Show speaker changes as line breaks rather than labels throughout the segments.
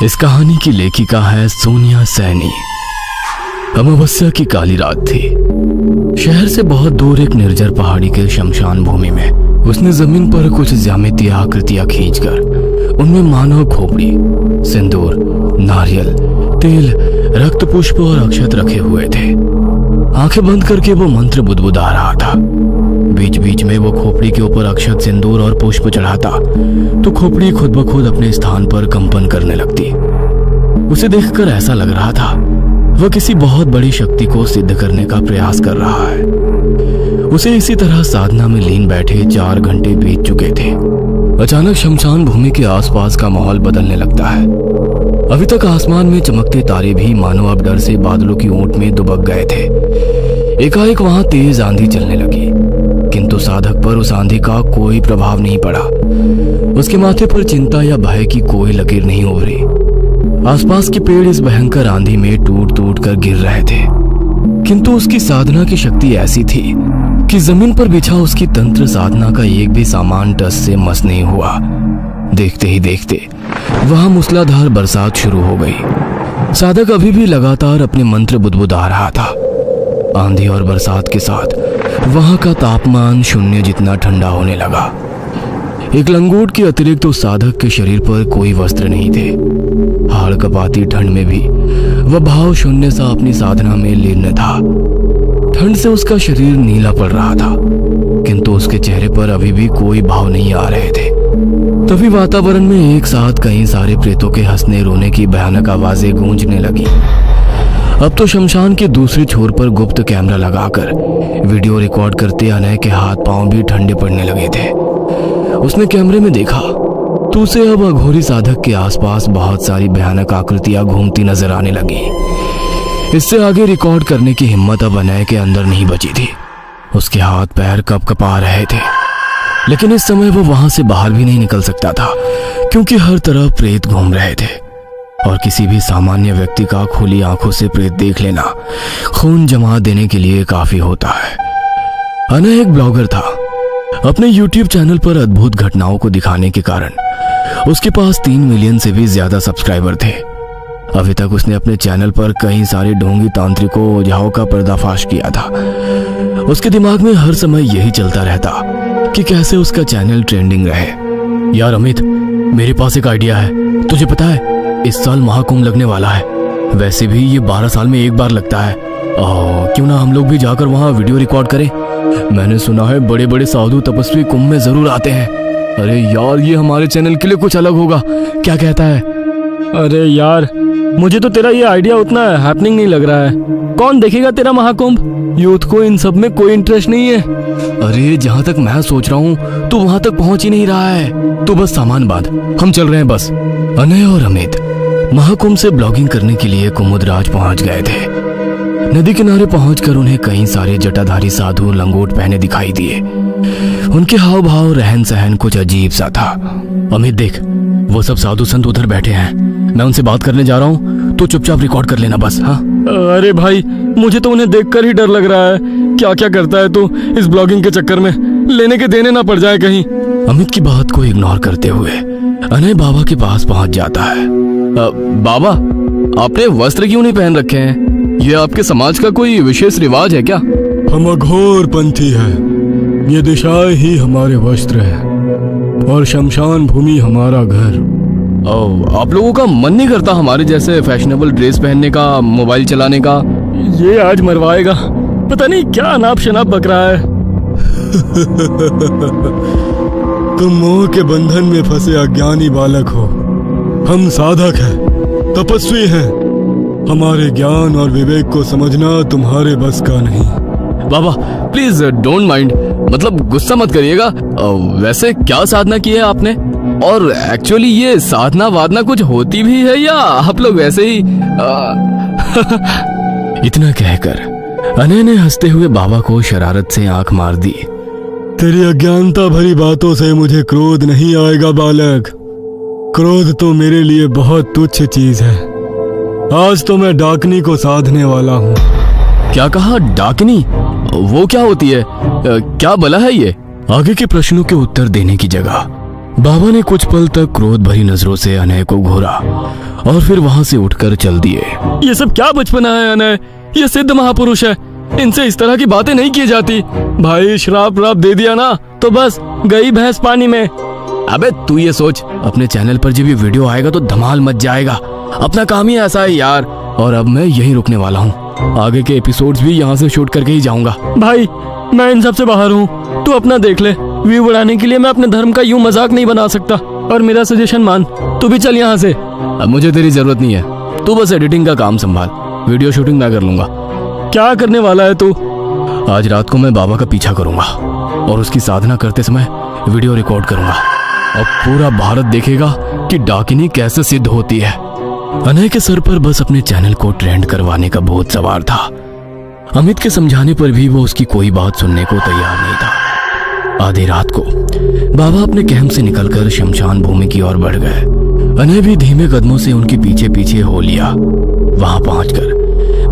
इस कहानी की लेखिका है सोनिया सैनी। अमावस्या की काली रात थी। शहर से बहुत दूर एक निर्जर पहाड़ी के शमशान भूमि में उसने जमीन पर कुछ ज्यामितीय आकृतियां खींचकर उनमें मानव खोपड़ी, सिंदूर, नारियल, तेल, रक्त पुष्प और अक्षत रखे हुए थे। आंखें बंद करके वो मंत्र बुदबुदा रहा था। बीच बीच में वो खोपड़ी के ऊपर अक्षत, सिंदूर और पुष्प चढ़ाता तो खोपड़ी खुद ब खुद अपने स्थान पर कंपन करने लगती। उसे देखकर ऐसा लग रहा था वह किसी बहुत बड़ी शक्ति को सिद्ध करने का प्रयास कर रहा है। उसे इसी तरह साधना में लीन बैठे 4 घंटे बीत चुके थे। अचानक शमशान भूमि के आसपास का माहौल बदलने लगता है। अभी तक आसमान में चमकते तारे भी मानो अब डर से बादलों की ऊंट में दुबक गए थे। एकाएक वहां तेज आंधी चलने लगी, किंतु साधक पर उस आंधी का कोई प्रभाव नहीं पड़ा। उसके माथे पर चिंता या भय की कोई लकीर नहीं उभरी। आसपास के पेड़ इस भयंकर आंधी में टूट टूट कर गिर रहे थे, किंतु उसकी साधना की शक्ति ऐसी थी कि जमीन पर बिछा उसकी तंत्र साधना का एक भी सामान टस से मस नहीं हुआ। देखते ही देखते वहां मूसलाधार बरसात शुरू हो गई। साधक अभी भी लगातार अपने मंत्र बुदबुदा रहा था। आंधी और बरसात के साथ वहां का तापमान 0 जितना ठंडा होने लगा। एक लंगोट के अतिरिक्त उस साधक के शरीर पर कोई वस्त्र नहीं थे। हाड़ कपाती ठंड में भी वह भाव शून्य सा अपनी साधना में लीन था। ठंड से उसका शरीर नीला पड़ रहा था, किंतु उसके चेहरे पर अभी भी कोई भाव नहीं आ रहे थे। तभी वातावरण में एक साथ कई सारे प्रेतों के हंसने रोने की भयानक आवाजें गूंजने लगी। अब तो शमशान के दूसरे छोर पर गुप्त कैमरा लगाकर वीडियो रिकॉर्ड करते अनय के हाथ पांव भी ठंडे पड़ने लगे थे। उसने कैमरे में देखा तो उसे अब अघोरी साधक के आसपास बहुत सारी भयानक आकृतियां घूमती नजर आने लगी। इससे आगे रिकॉर्ड करने की हिम्मत अब अनय के अंदर नहीं बची थी। उसके हाथ पैर कपकपा रहे थे, लेकिन इस समय वो वहां से बाहर भी नहीं निकल सकता था, क्योंकि हर तरफ प्रेत घूम रहे थे और किसी भी सामान्य व्यक्ति का खुली आंखों से प्रेत देख लेना खून जमा देने के लिए काफी होता है। अनय एक ब्लॉगर था। अपने YouTube चैनल पर अद्भुत घटनाओं को दिखाने के कारण उसके पास 3 मिलियन से भी ज्यादा सब्सक्राइबर थे। अभी तक उसने अपने चैनल पर कई सारे ढोंगी तांत्रिकों ओझाओं का पर्दाफाश किया था। उसके दिमाग में हर समय यही चलता रहता कि कैसे उसका चैनल ट्रेंडिंग रहे। यार अमित, मेरे पास एक आइडिया है। तुझे पता है इस साल महाकुंभ लगने वाला है। वैसे भी ये 12 साल में एक बार लगता है। क्यों ना हम लोग भी जाकर वहाँ वीडियो रिकॉर्ड करें। मैंने सुना है बड़े बड़े साधु तपस्वी कुंभ में जरूर आते हैं। अरे यार, ये हमारे चैनल के लिए कुछ अलग होगा। क्या कहता है?
अरे यार, मुझे तो तेरा ये आइडिया उतना हैपनिंग नहीं लग रहा है। कौन देखेगा तेरा महाकुंभ? यूथ को इन सब में कोई इंटरेस्ट नहीं है।
अरे जहाँ तक मैं सोच रहा हूँ तो वहाँ तक पहुँच ही नहीं रहा है। तो बस सामान बांध, हम चल रहे हैं बस। अनय और अमित महाकुंभ से ब्लॉगिंग करने के लिए कुमुदराज पहुँच गए थे। नदी किनारे पहुंचकर उन्हें कई सारे जटाधारी साधु लंगोट पहने दिखाई दिए। उनके हाव भाव, रहन सहन कुछ अजीब सा था। अमित देख, वो सब साधु संत उधर बैठे हैं। मैं उनसे बात करने जा रहा हूँ, तो चुपचाप रिकॉर्ड कर लेना बस। हाँ।
अरे भाई, मुझे तो उन्हें देखकर ही डर लग रहा है। क्या क्या करता है तू इस ब्लॉगिंग के चक्कर में? लेने के देने ना पड़ जाए कहीं।
अमित की बात को इग्नोर करते हुए अनय बाबा के पास पहुंच जाता है। बाबा, आपने वस्त्र क्यों नहीं पहन रखे हैं? ये आपके समाज का कोई विशेष रिवाज है क्या?
हम अघोर पंथी हैं। ये दिशाएं ही हमारे वस्त्र है और शमशान भूमि हमारा घर।
आप लोगों का मन नहीं करता हमारे जैसे फैशनेबल ड्रेस पहनने का, मोबाइल चलाने का?
ये आज मरवाएगा। पता नहीं क्या अनाप शनाप बक रहा है।
तुम मोह के बंधन में फंसे अज्ञानी बालक हो। हम साधक हैं, तपस्वी हैं। हमारे ज्ञान और विवेक को समझना तुम्हारे बस का नहीं।
बाबा प्लीज डोंट माइंड, मतलब गुस्सा मत करिएगा। वैसे क्या साधना की है आपने? और एक्चुअली ये साधना वादना कुछ होती भी है या आप लोग वैसे ही? इतना कहकर अनय ने हंसते हुए बाबा को शरारत से आंख मार दी।
तेरी अज्ञानता भरी बातों से मुझे क्रोध नहीं आएगा बालक। क्रोध तो मेरे लिए बहुत तुच्छ चीज है। आज तो मैं डाकनी को साधने वाला हूँ।
क्या कहा? डाकनी? वो क्या होती है? क्या बला है ये? आगे के प्रश्नों के उत्तर देने की जगह बाबा ने कुछ पल तक क्रोध भरी नजरों से अनय को घूरा और फिर वहां से उठकर चल दिए।
ये सब क्या बचपना है अनय? ये सिद्ध महापुरुष है, इनसे इस तरह की बातें नहीं की जाती। भाई श्राप राप दे दिया ना तो बस गई भैंस पानी में।
अबे तू ये सोच, अपने चैनल पर जब ये वीडियो आएगा तो धमाल मच जाएगा। अपना काम ही ऐसा है यार। और अब मैं यहीं रुकने वाला हूँ, आगे के एपिसोड्स भी यहाँ से शूट करके ही जाऊंगा।
भाई मैं इन सब से बाहर हूँ, तू अपना देख ले। व्यू बढ़ाने के लिए मैं अपने धर्म का यूं मजाक नहीं बना सकता। और मेरा सजेशन मान, तू भी चल यहाँ से।
अब मुझे तेरी जरूरत नहीं है, तू बस एडिटिंग का काम संभाल, वीडियो शूटिंग मैं कर लूंगा।
क्या करने वाला है तू?
आज रात को मैं बाबा का पीछा करूंगा और उसकी साधना करते समय वीडियो रिकॉर्ड करूंगा। अब पूरा भारत देखेगा कि डाकिनी कैसे सिद्ध होती है। अनय के सर पर बस अपने चैनल को ट्रेंड करवाने का भूत सवार था। अमित के समझाने पर भी वो उसकी कोई बात सुनने को तैयार नहीं था। आधी रात को बाबा अपने कैंप से निकलकर शमशान भूमि की ओर बढ़ गए। अनय भी धीमे कदमों से उनके पीछे पीछे हो लिया। वहां पहुंचकर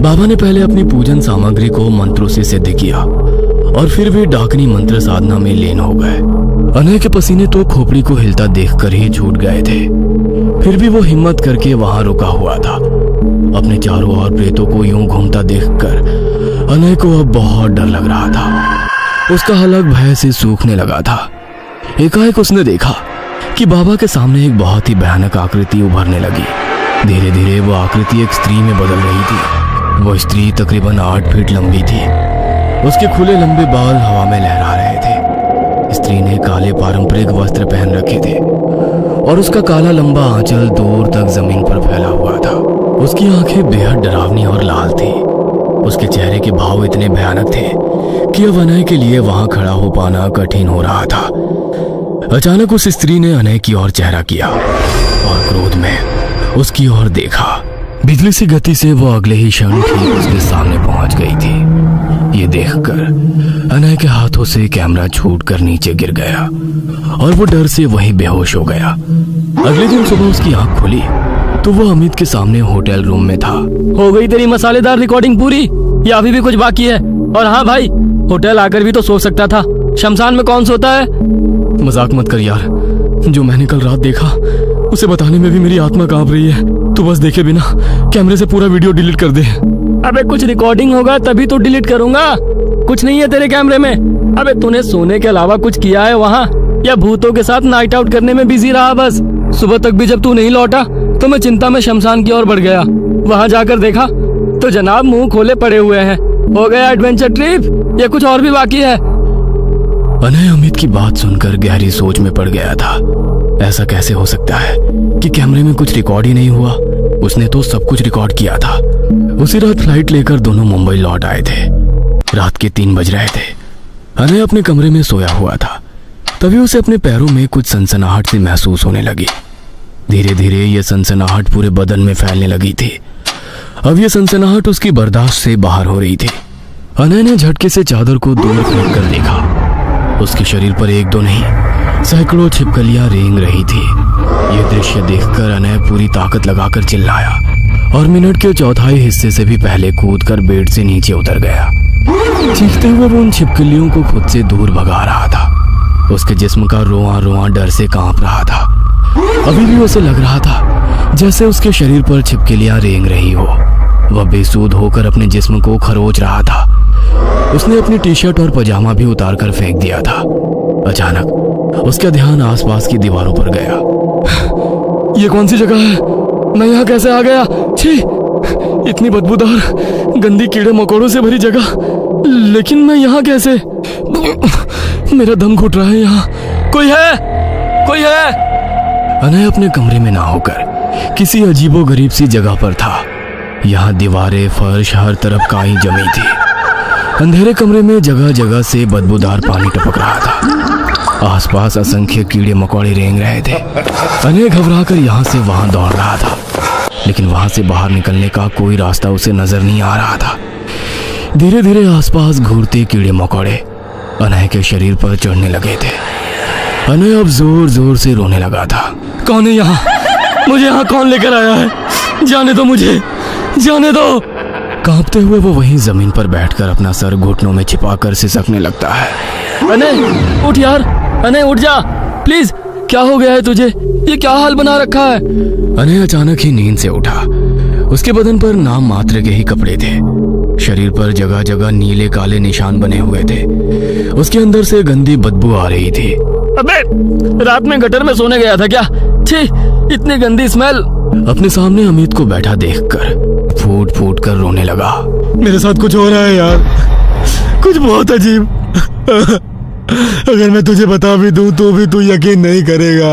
बाबा ने पहले अपनी पूजन सामग्री को मंत्रों से सिद्ध किया और फिर वे डाकनी मंत्र साधना में लीन हो गए। अनय के पसीने तो खोपड़ी को हिलता देखकर ही छूट गए थे, फिर भी वो हिम्मत करके वहां रुका हुआ था। अपने चारों ओर प्रेतों को यूं घूमता देखकर अनय को अब बहुत डर लग रहा था। उसका हलक भय से सूखने लगा था। एकाएक उसने देखा कि बाबा के सामने एक बहुत ही भयानक आकृति उभरने लगी। धीरे धीरे वो आकृति एक स्त्री में बदल रही थी। वो स्त्री तकरीबन 8 फीट लंबी थी। उसके खुले लंबे बाल हवा में लहरा रहे थे। स्त्री ने काले पारंपरिक वस्त्र पहन रखे थे और उसका काला लंबा आंचल दूर तक जमीन पर फैला हुआ था। उसकी आंखें बेहद डरावनी और लाल थी। उसके चेहरे के भाव इतने भयानक थे कि अब अनय के लिए वहां खड़ा हो पाना कठिन हो रहा था। अचानक उस स्त्री ने अनय की ओर चेहरा किया और क्रोध में उसकी ओर देखा। बिजली सी गति से वो अगले ही क्षण ठीक उसके सामने पहुंच गई थी। ये देखकर अनय के हाथों से कैमरा छूटकर नीचे गिर गया और वो डर से वहीं बेहोश हो गया। अगले दिन सुबह उसकी आंख खुली तो वो अमित के सामने होटल रूम में था।
हो गई तेरी मसालेदार रिकॉर्डिंग पूरी या अभी भी कुछ बाकी है? और हाँ भाई, होटल आकर भी तो सो सकता था, शमशान में कौन सोता है?
मजाक मत कर यार, जो मैंने कल रात देखा उसे बताने में भी मेरी आत्मा कांप रही है। तू बस देखे बिना कैमरे से पूरा वीडियो डिलीट कर दे।
अबे कुछ रिकॉर्डिंग होगा तभी तो डिलीट करूंगा, कुछ नहीं है तेरे कैमरे में। अबे तूने सोने के अलावा कुछ किया है वहाँ या भूतों के साथ नाइट आउट करने में बिजी रहा? बस सुबह तक भी जब तू नहीं लौटा तो मैं चिंता में शमशान की ओर बढ़ गया। वहाँ जाकर देखा तो जनाब मुंह खोले पड़े हुए हैं। हो गया एडवेंचर ट्रिप या कुछ और भी बाकी है?
अनय अमित की बात सुनकर गहरी सोच में पड़ गया था। ऐसा कैसे हो सकता है कि कैमरे में कुछ रिकॉर्ड ही नहीं हुआ? उसने तो सब कुछ रिकॉर्ड किया था। उसी रात फ्लाइट लेकर दोनों मुंबई लौट आए थे। रात के 3 बज रहे थे। अनय अपने कमरे में सोया हुआ था। तभी उसे अपने पैरों में कुछ सनसनाहट सी महसूस होने लगी। धीरे धीरे ये सनसनाहट पूरे बदन में फैलने लगी थी। अब ये सनसनाहट उसकी बर्दाश्त से बाहर हो रही थी। अनय ने झटके से चादर को दूर फेंक कर देखा। उसके शरीर पर 1-2 नहीं, सैकड़ों छिपकलियां रेंग रही थी। ये दृश्य देखकर अनय पूरी ताकत लगाकर चिल्लाया और मिनट के चौथाई हिस्से से भी पहले कूदकर बेड से नीचे उतर गया। चीखते हुए वो उन छिपकलियों को खुद से दूर भगा रहा था। उसके जिस्म का रोआं रोआं डर से कांप रहा था। अभी भी उसे लग रहा था जैसे उसके शरीर पर छिपकलियां रेंग रही हो। वह बेसूध होकर अपने जिस्म को खरोच रहा था। उसने अपनी टी-शर्ट और पजामा भी उतारकर फेंक दिया था। अचानक उसका ध्यान आसपास की दीवारों पर गया।
ये कौन सी जगह है? मैं यहाँ कैसे आ गया? छी, इतनी बदबूदार गंदी कीड़े मकोड़ों से भरी जगह, लेकिन मैं यहाँ कैसे? मेरा दम घुट रहा है। यहाँ कोई है? कोई है?
अनय अपने कमरे में ना होकर किसी अजीबोगरीब सी जगह पर था। यहाँ दीवारें, फर्श हर तरफ काई जमी थी। अंधेरे कमरे में जगह जगह से बदबूदार पानी टपक रहा था। आसपास असंख्य कीड़े मकोड़े रेंग रहे थे। अनय घबराकर यहाँ से वहां दौड़ रहा था, लेकिन वहां से बाहर निकलने का कोई रास्ता उसे नजर नहीं आ रहा था। धीरे धीरे आसपास घूरते कीड़े मकोड़े अनय के शरीर पर चढ़ने लगे थे। अनय अब जोर जोर से रोने लगा था।
कौन है यहाँ? मुझे यहाँ कौन लेकर आया है? जाने दो मुझे, जाने दो।
कांपते हुए वो वहीं जमीन पर बैठकर अपना सर घुटनों में छिपाकर सिसकने लगता है।
अनय उठ यार, अनय उठ जा प्लीज, क्या हो गया है तुझे? ये क्या हाल बना रखा है?
अनय अचानक ही नींद से उठा। उसके बदन पर नाम मात्र के ही कपड़े थे। शरीर पर जगह जगह नीले काले निशान बने हुए थे। उसके अंदर से गंदी बदबू आ रही थी।
अबे रात में गटर में सोने गया था क्या? छी, इतनी गंदी स्मेल।
अपने सामने अमित को बैठा देखकर फूट फूट कर रोने लगा।
मेरे साथ कुछ हो रहा है यार, कुछ बहुत अजीब। अगर मैं तुझे बता भी दूं तो भी तू यकीन नहीं करेगा।